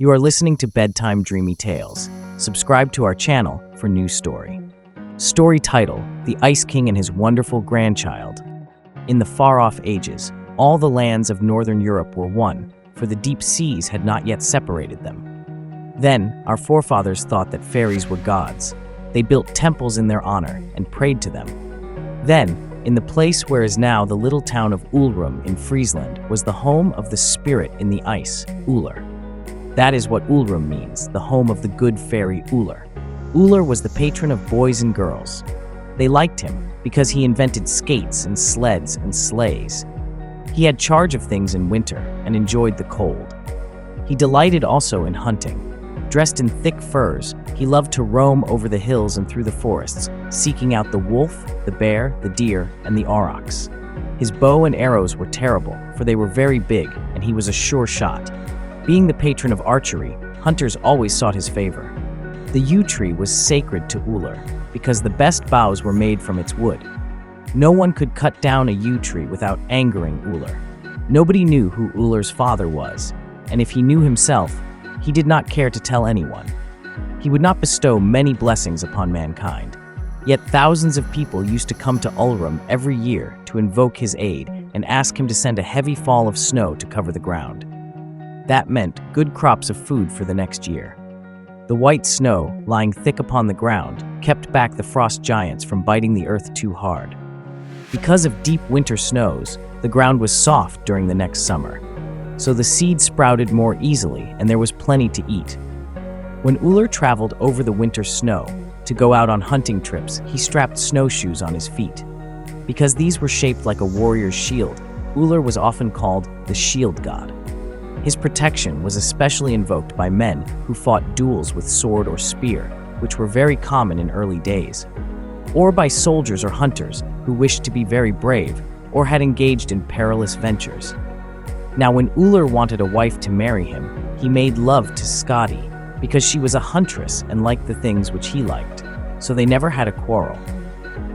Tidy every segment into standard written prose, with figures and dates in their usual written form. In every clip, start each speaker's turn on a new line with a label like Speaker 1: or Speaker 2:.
Speaker 1: You are listening to Bedtime Dreamy Tales. Subscribe to our channel for new story. Story title: The Ice King and His Wonderful Grandchild. In the far-off ages, all the lands of northern Europe were one, for the deep seas had not yet separated them. Then, our forefathers thought that fairies were gods. They built temples in their honor and prayed to them. Then, in the place where is now the little town of Uller in Friesland, was the home of the spirit in the ice, Uller. That is what Uller means, the home of the good fairy Uller. Uller was the patron of boys and girls. They liked him because he invented skates and sleds and sleighs. He had charge of things in winter and enjoyed the cold. He delighted also in hunting. Dressed in thick furs, he loved to roam over the hills and through the forests, seeking out the wolf, the bear, the deer, and the aurochs. His bow and arrows were terrible, for they were very big, and he was a sure shot. Being the patron of archery, hunters always sought his favor. The yew tree was sacred to Uller, because the best bows were made from its wood. No one could cut down a yew tree without angering Uller. Nobody knew who Uller's father was, and if he knew himself, he did not care to tell anyone. He would not bestow many blessings upon mankind. Yet thousands of people used to come to Uller every year to invoke his aid and ask him to send a heavy fall of snow to cover the ground. That meant good crops of food for the next year. The white snow, lying thick upon the ground, kept back the frost giants from biting the earth too hard. Because of deep winter snows, the ground was soft during the next summer. So the seed sprouted more easily and there was plenty to eat. When Uller traveled over the winter snow to go out on hunting trips, he strapped snowshoes on his feet. Because these were shaped like a warrior's shield, Uller was often called the shield god. His protection was especially invoked by men who fought duels with sword or spear, which were very common in early days, or by soldiers or hunters who wished to be very brave or had engaged in perilous ventures. Now, when Uller wanted a wife to marry him, he made love to Skadi, because she was a huntress and liked the things which he liked, so they never had a quarrel.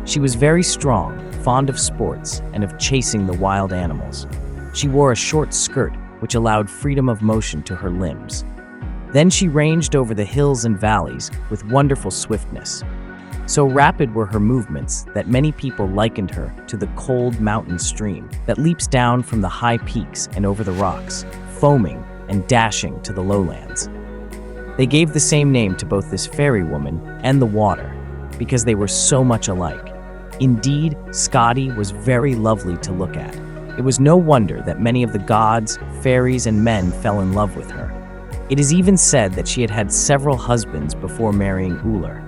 Speaker 1: She was very strong, fond of sports, and of chasing the wild animals. She wore a short skirt which allowed freedom of motion to her limbs. Then she ranged over the hills and valleys with wonderful swiftness. So rapid were her movements that many people likened her to the cold mountain stream that leaps down from the high peaks and over the rocks, foaming and dashing to the lowlands. They gave the same name to both this fairy woman and the water, because they were so much alike. Indeed, Skadi was very lovely to look at. It was no wonder that many of the gods, fairies, and men fell in love with her. It is even said that she had had several husbands before marrying Uller.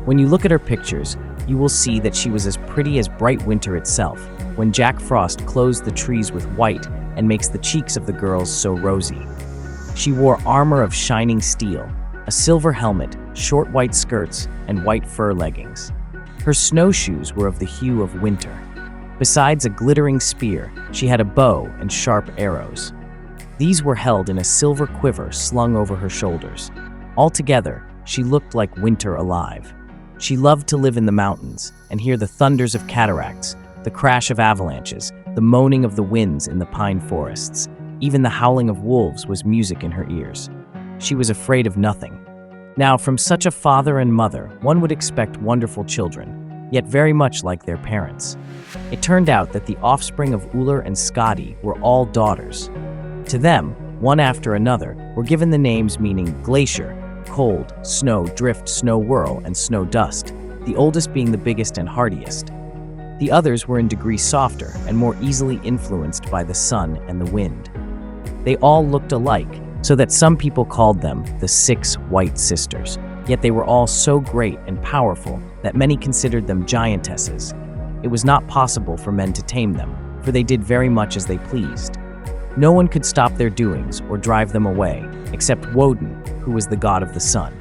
Speaker 1: When you look at her pictures, you will see that she was as pretty as bright winter itself, when Jack Frost clothes the trees with white and makes the cheeks of the girls so rosy. She wore armor of shining steel, a silver helmet, short white skirts, and white fur leggings. Her snowshoes were of the hue of winter. Besides a glittering spear, she had a bow and sharp arrows. These were held in a silver quiver slung over her shoulders. Altogether, she looked like winter alive. She loved to live in the mountains and hear the thunders of cataracts, the crash of avalanches, the moaning of the winds in the pine forests. Even the howling of wolves was music in her ears. She was afraid of nothing. Now, from such a father and mother, one would expect wonderful children, yet very much like their parents. It turned out that the offspring of Uller and Skadi were all daughters. To them, one after another, were given the names meaning glacier, cold, snow drift, snow whirl, and snow dust, the oldest being the biggest and hardiest. The others were in degree softer and more easily influenced by the sun and the wind. They all looked alike, so that some people called them the 6 White Sisters. Yet they were all so great and powerful that many considered them giantesses. It was not possible for men to tame them, for they did very much as they pleased. No one could stop their doings or drive them away, except Woden, who was the god of the sun.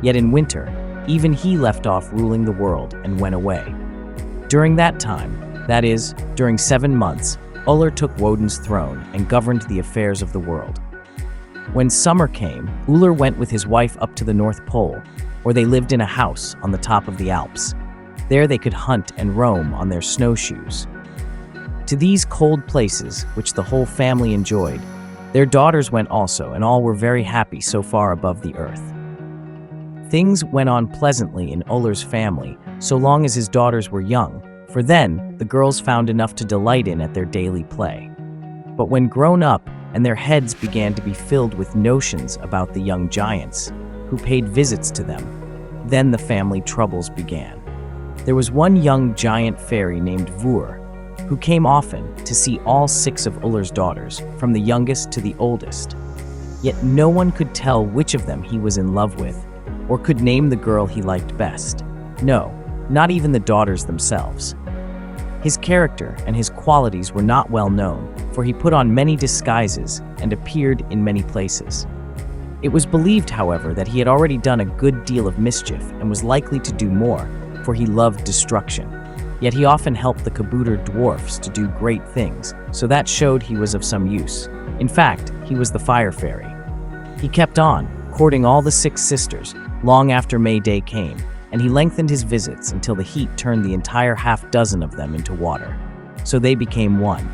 Speaker 1: Yet in winter, even he left off ruling the world and went away. During that time, that is, during 7 months, Uller took Woden's throne and governed the affairs of the world. When summer came, Uller went with his wife up to the North Pole, where they lived in a house on the top of the Alps. There they could hunt and roam on their snowshoes. To these cold places, which the whole family enjoyed, Their daughters went also, and all were very happy so far above the earth. Things went on pleasantly in Uller's family, so long as his daughters were young, for then the girls found enough to delight in at their daily play. But when grown up, and their heads began to be filled with notions about the young giants, who paid visits to them, then the family troubles began. There was one young giant fairy named Uller, who came often to see all 6 of Uller's daughters, from the youngest to the oldest. Yet no one could tell which of them he was in love with, or could name the girl he liked best. No, not even the daughters themselves. His character and his qualities were not well known, for he put on many disguises and appeared in many places. It was believed, however, that he had already done a good deal of mischief and was likely to do more, for he loved destruction. Yet he often helped the Kabouter dwarfs to do great things, so that showed he was of some use. In fact, he was the fire fairy. He kept on, courting all the 6 sisters, long after May Day came, and he lengthened his visits until the heat turned the entire half-dozen of them into water. So they became one.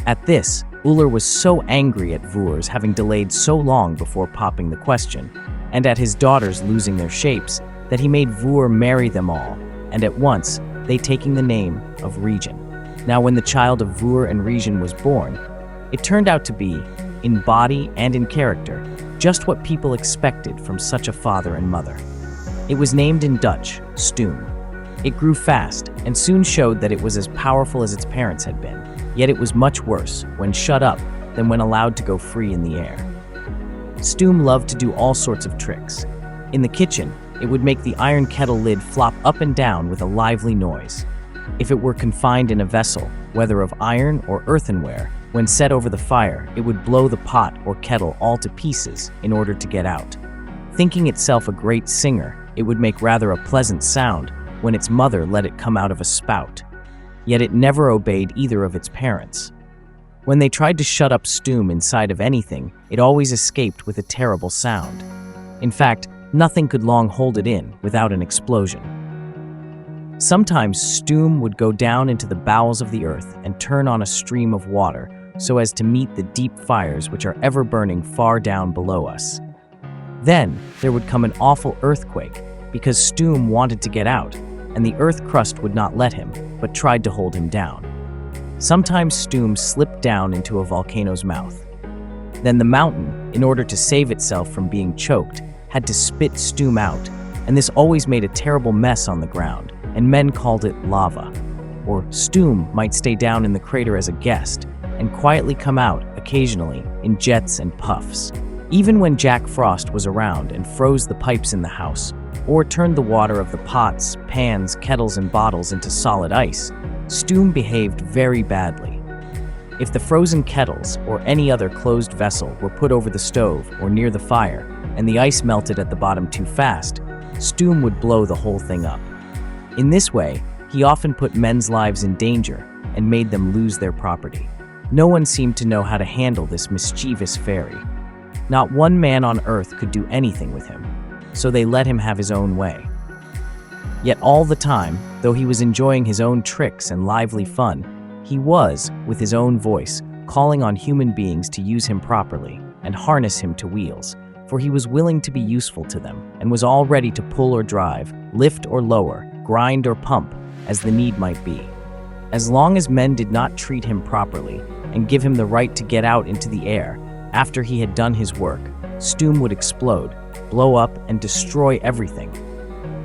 Speaker 1: At this, Uller was so angry at Uller's having delayed so long before popping the question, and at his daughters losing their shapes, that he made Uller marry them all, and at once, they taking the name of Region. Now when the child of Uller and Region was born, it turned out to be, in body and in character, just what people expected from such a father and mother. It was named in Dutch, Stoom. It grew fast and soon showed that it was as powerful as its parents had been, yet it was much worse when shut up than when allowed to go free in the air. Stoom loved to do all sorts of tricks. In the kitchen, it would make the iron kettle lid flop up and down with a lively noise. If it were confined in a vessel, whether of iron or earthenware, when set over the fire, it would blow the pot or kettle all to pieces in order to get out. Thinking itself a great singer, it would make rather a pleasant sound when its mother let it come out of a spout. Yet it never obeyed either of its parents. When they tried to shut up Stoom inside of anything, it always escaped with a terrible sound. In fact, nothing could long hold it in without an explosion. Sometimes Stoom would go down into the bowels of the earth and turn on a stream of water so as to meet the deep fires which are ever burning far down below us. Then there would come an awful earthquake because Stoom wanted to get out, and the earth crust would not let him, but tried to hold him down. Sometimes Stoom slipped down into a volcano's mouth. Then the mountain, in order to save itself from being choked, had to spit Stoom out, and this always made a terrible mess on the ground, and men called it lava. Or Stoom might stay down in the crater as a guest, and quietly come out, occasionally, in jets and puffs. Even when Jack Frost was around and froze the pipes in the house, or turned the water of the pots, pans, kettles, and bottles into solid ice, Stoom behaved very badly. If the frozen kettles or any other closed vessel were put over the stove or near the fire, and the ice melted at the bottom too fast, Stoom would blow the whole thing up. In this way, he often put men's lives in danger and made them lose their property. No one seemed to know how to handle this mischievous fairy. Not one man on earth could do anything with him, so they let him have his own way. Yet all the time, though he was enjoying his own tricks and lively fun, he was, with his own voice, calling on human beings to use him properly and harness him to wheels, for he was willing to be useful to them and was all ready to pull or drive, lift or lower, grind or pump, as the need might be. As long as men did not treat him properly and give him the right to get out into the air, after he had done his work, Stoom would explode, blow up, and destroy everything.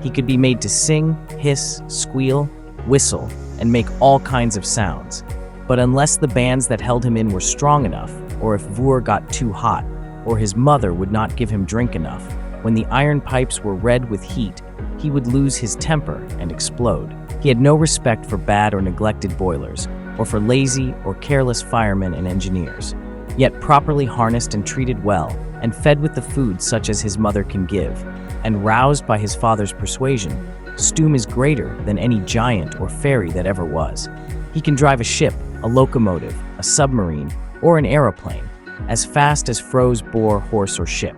Speaker 1: He could be made to sing, hiss, squeal, whistle, and make all kinds of sounds. But unless the bands that held him in were strong enough, or if Uller got too hot, or his mother would not give him drink enough, when the iron pipes were red with heat, he would lose his temper and explode. He had no respect for bad or neglected boilers, or for lazy or careless firemen and engineers. Yet properly harnessed and treated well, and fed with the food such as his mother can give, and roused by his father's persuasion, Stoom is greater than any giant or fairy that ever was. He can drive a ship, a locomotive, a submarine, or an aeroplane, as fast as froze boar, horse, or ship.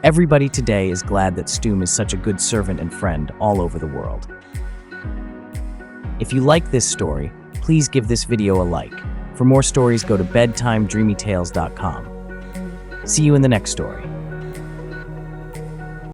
Speaker 1: Everybody today is glad that Stoom is such a good servant and friend all over the world. If you like this story, please give this video a like. For more stories, go to bedtimedreamytales.com. See you in the next story.